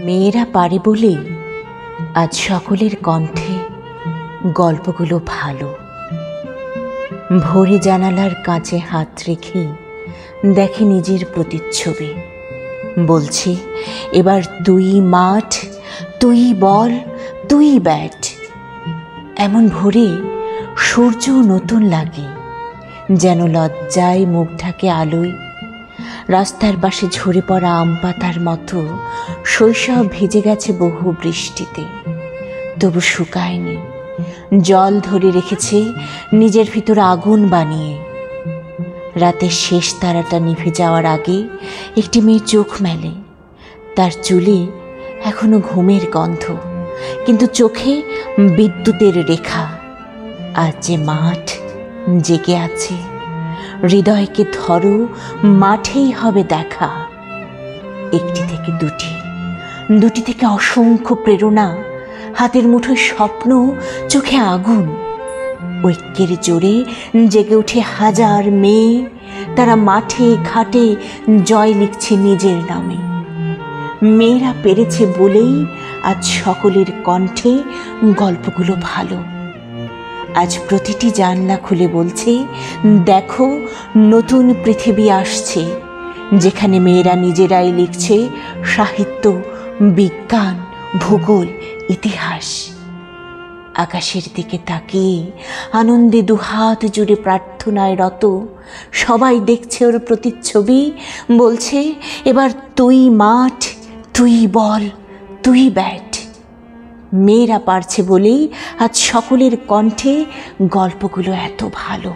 মেয়েরা পারে বলেই আজ সকলের কণ্ঠে গল্পগুলো ভালো। ভোরে জানালার কাছে হাত রেখে দেখে নিজের প্রতিচ্ছবি, বলছে এবার তুই মাঠ, তুই বল, তুই ব্যাট। এমন ভোরে সূর্যও নতুন লাগে, যেন লজ্জায় মুখ ঢাকে আলোয়। রাস্তার পাশে ঝরে পড়া আম পাতার মতো শৈশব ভিজে গেছে বহু বৃষ্টিতে, তবু শুকায়নি। জল ধরে রেখেছে নিজের ভিতর আগুন বানিয়ে। রাতের শেষ তারাটা নিভে যাওয়ার আগে একটি মেয়ে চোখ মেলে। তার চুলে এখনো ঘুমের গন্ধ, কিন্তু চোখে বিদ্যুতের রেখা। আর যে মাঠ জেগে আছে, হৃদয়কে ধরো, মাঠেই হবে দেখা। একটি থেকে দুটি, দুটি থেকে অসংখ্য প্রেরণা, হাতের মুঠোয় স্বপ্ন, চোখে আগুন। ঐক্যের জোরে জেগে উঠে হাজার মেয়ে, তারা মাঠে ঘাটে জয় লিখছে নিজের নামে। মেয়েরা পেরেছে বলেই আজ সকলের কণ্ঠে গল্পগুলো ভালো। আজ প্রতিটি জানলা খুলে বলছে, দেখো নতুন পৃথিবী আসছে, যেখানে মেয়েরা নিজেরাই লিখছে সাহিত্য, বিজ্ঞান, ভূগোল, ইতিহাস। আকাশের দিকে তাকিয়ে আনন্দে দুহাত জুড়ে প্রার্থনায় রত সবাই দেখছে ওর প্রতিচ্ছবি, বলছে এবার তুই মাঠ, তুই বল, তুই ব্যাট। মেয়েরা পারছে বলেই আজ সকলের কণ্ঠে গল্পগুলো এত ভালো।